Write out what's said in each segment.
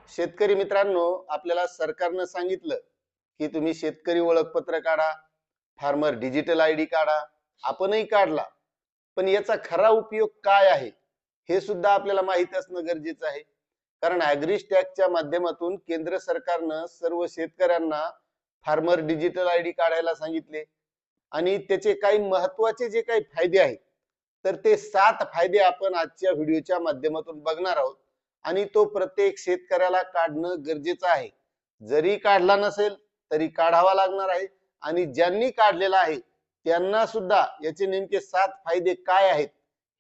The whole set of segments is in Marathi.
शेतकरी मित्रांनो, आपल्याला सरकारनं सांगितलं की तुम्ही शेतकरी ओळखपत्र काढा, फार्मर डिजिटल आयडी काढा. आपणही काढला, पण याचा खरा उपयोग काय आहे हे सुद्धा आपल्याला माहित असणं गरजेचं आहे. कारण ॲग्रीस्टॅगच्या माध्यमातून केंद्र सरकारनं सर्व शेतकऱ्यांना फार्मर डिजिटल आयडी काढायला सांगितले आणि त्याचे काही महत्वाचे जे काही फायदे आहेत, तर ते 7 फायदे आपण आजच्या व्हिडिओच्या माध्यमातून बघणार आहोत. आणि तो प्रत्येक शेतकऱ्याला काढणं गरजेचं आहे. जरी काढला नसेल तरी काढावा लागणार आहे. आणि ज्यांनी काढलेला आहे त्यांना सुद्धा याचे नेमके 7 फायदे काय आहेत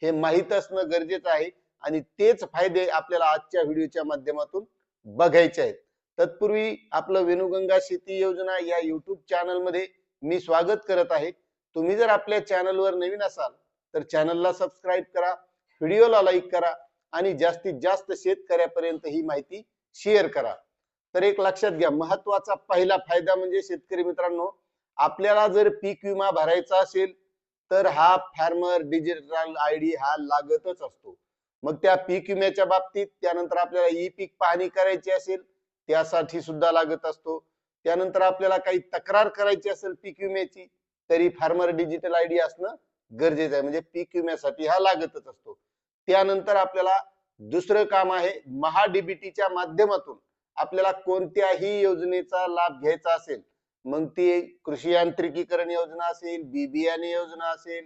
हे माहित असणं गरजेचं आहे. आणि तेच फायदे आपल्याला आजच्या व्हिडिओच्या माध्यमातून बघायचे आहेत. तत्पूर्वी आपलं वेणुगंगा शेती योजना या युट्यूब चॅनल मध्ये मी स्वागत करत आहे. तुम्ही जर आपल्या चॅनलवर नवीन असाल तर चॅनलला सबस्क्राईब करा, व्हिडिओला लाईक करा आणि जास्तीत जास्त शेतकऱ्यापर्यंत ही माहिती शेअर करा. तर एक लक्षात घ्या, महत्वाचा पहिला फायदा म्हणजे शेतकरी मित्रांनो, आपल्याला जर पीक विमा भरायचा असेल तर हा फार्मर डिजिटल आयडी हा लागतच असतो. मग त्या पीक विम्याच्या बाबतीत, त्यानंतर आपल्याला ई पीक पाहणी करायची असेल त्यासाठी सुद्धा लागत असतो. त्यानंतर आपल्याला काही तक्रार करायची असेल पीक विम्याची तरी फार्मर डिजिटल आयडी असणं गरजेचं आहे. म्हणजे पीक विम्यासाठी हा लागतच असतो. त्यानंतर आपल्याला दुसरं काम आहे, महाडीबीटीच्या माध्यमातून आपल्याला कोणत्याही योजनेचा लाभ घ्यायचा असेल, मग ती कृषी यांत्रिकीकरण योजना असेल, बी बियाणे योजना असेल,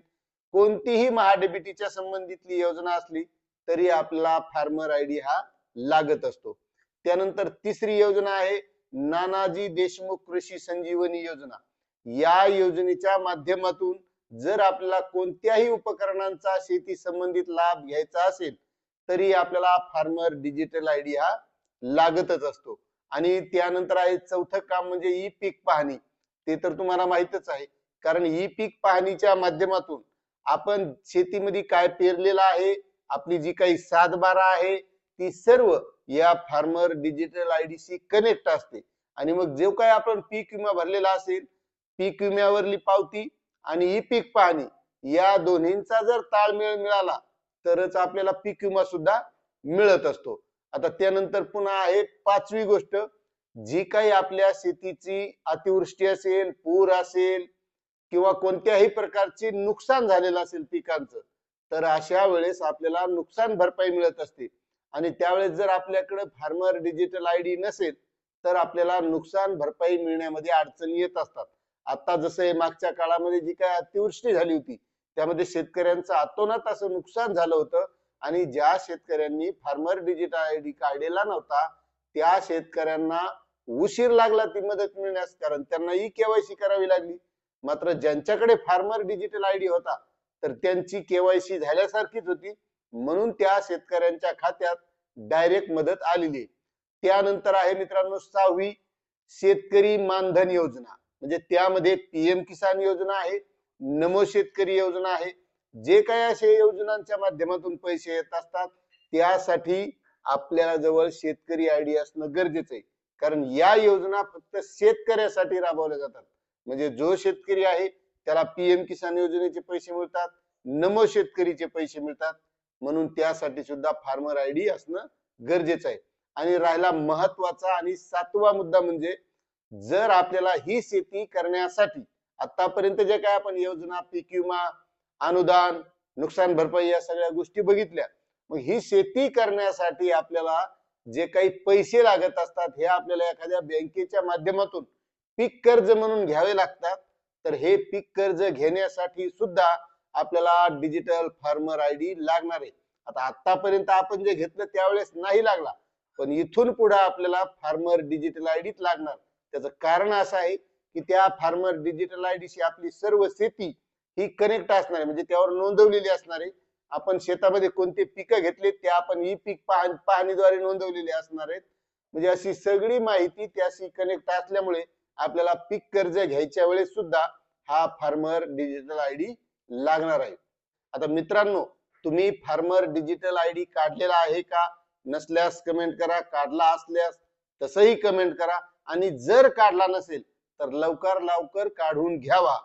कोणतीही महाडीबीटीच्या संबंधितली योजना असली तरी आपला फार्मर आयडी हा लागत असतो. त्यानंतर तिसरी योजना आहे नानाजी देशमुख कृषी संजीवनी योजना. या योजनेच्या माध्यमातून जर आपल्याला कोणत्याही उपकरणांचा शेती संबंधित लाभ घ्यायचा असेल तरी आपल्याला फार्मर डिजिटल आयडी हा लागतच असतो. आणि त्यानंतर आहे चौथं काम म्हणजे ई पीक पाहणी. ते तर तुम्हाला माहितच आहे, कारण ई पीक पाहणीच्या माध्यमातून आपण शेतीमध्ये काय पेरलेलं आहे, आपली जी काही सातबारा आहे ती सर्व या फार्मर डिजिटल आयडी शी कनेक्ट असते. आणि मग जो काही आपण पीक विमा भरलेला असेल, पीक विम्यावरली पावती आणि ई पीक पाहणी या दोन्हींचा जर ताळमेळ मिळाला तरच आपल्याला पीक विमा सुद्धा मिळत असतो. आता त्यानंतर पुन्हा आहे पाचवी गोष्ट, जी काही आपल्या शेतीची अतिवृष्टी असेल, पूर असेल किंवा कोणत्याही प्रकारचे नुकसान झालेलं असेल पिकांचं, तर अशा वेळेस आपल्याला नुकसान भरपाई मिळत असते. आणि त्यावेळेस जर आपल्याकडे फार्मर डिजिटल आयडी नसेल तर आपल्याला नुकसान भरपाई मिळण्यामध्ये अडचणी येत असतात. आता जसं मागच्या काळामध्ये जी काय अतिवृष्टी झाली होती त्यामध्ये शेतकऱ्यांचं अतोनात असं नुकसान झालं होतं. आणि ज्या शेतकऱ्यांनी फार्मर डिजिटल आयडी काढलेला नव्हता त्या शेतकऱ्यांना उशीर लागला ती मदत मिळण्यास, कारण त्यांना ई केवायसी करावी लागली. मात्र ज्यांच्याकडे फार्मर डिजिटल आयडी होता तर त्यांची केवायसी झाल्यासारखीच होती, म्हणून त्या शेतकऱ्यांच्या खात्यात डायरेक्ट मदत आलेली. त्यानंतर आहे मित्रांनो सहावी, शेतकरी मानधन योजना. म्हणजे त्यामध्ये पीएम किसान योजना आहे, नमो शेतकरी योजना आहे. जे काही असे योजनांच्या माध्यमातून पैसे येत असतात त्यासाठी आपल्याला जवळ शेतकरी आयडी असणं गरजेचं आहे. कारण या योजना फक्त शेतकऱ्यासाठी राबवल्या जातात. म्हणजे जो शेतकरी आहे त्याला पीएम किसान योजनेचे पैसे मिळतात, नमो शेतकरीचे पैसे मिळतात. म्हणून त्यासाठी सुद्धा फार्मर आयडी असणं गरजेचं आहे. आणि राहिला महत्वाचा आणि सातवा मुद्दा म्हणजे, जर आपल्याला ही शेती करण्यासाठी आतापर्यंत जे काय आपण योजना, पीक विमा, अनुदान, नुकसान भरपाई या सगळ्या गोष्टी बघितल्या, मग ही शेती करण्यासाठी आपल्याला जे काही पैसे लागत असतात हे आपल्याला एखाद्या बँकेच्या माध्यमातून पीक कर्ज म्हणून घ्यावे लागतात. तर हे पीक कर्ज घेण्यासाठी सुद्धा आपल्याला डिजिटल फार्मर आयडी लागणार आहे. आता आतापर्यंत आपण जे घेतलं त्यावेळेस नाही लागला, पण इथून पुढे आपल्याला फार्मर डिजिटल आयडीच लागणार. त्याचं कारण असं आहे की त्या फार्मर डिजिटल आयडी शी आपली सर्व शेती ही कनेक्ट असणार आहे, म्हणजे त्यावर नोंदवलेली असणार आहे. आपण शेतामध्ये कोणते पिकं घेतले ते आपण ई पीक पाहणीद्वारे नोंदवलेले असणार आहेत. म्हणजे अशी सगळी माहिती त्याशी कनेक्ट असल्यामुळे आपल्याला पीक कर्ज घ्यायच्या वेळेस सुद्धा हा फार्मर डिजिटल आयडी लागणार आहे. आता मित्रांनो, तुम्ही फार्मर डिजिटल आयडी काढलेला आहे का? नसल्यास कमेंट करा, काढला असल्यास तसंही कमेंट करा. आणि जर काढला नसेल तर लवकर लवकर काढून घ्यावा.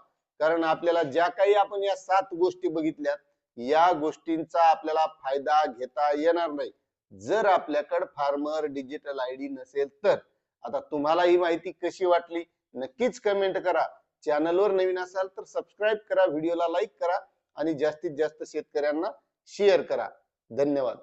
कारण आपल्याला ज्या काही आपण या 7 गोष्टी बघितल्यात या गोष्टींचा आपल्याला फायदा घेता येणार नाही जर आपल्याकडे फार्मर डिजिटल आयडी नसेल तर. आता तुम्हाला ही माहिती कशी वाटली नक्कीच कमेंट करा. चॅनलवर नवीन असाल तर सबस्क्राईब करा, व्हिडिओला लाईक करा आणि जास्तीत जास्त शेतकऱ्यांना शेअर करा. धन्यवाद.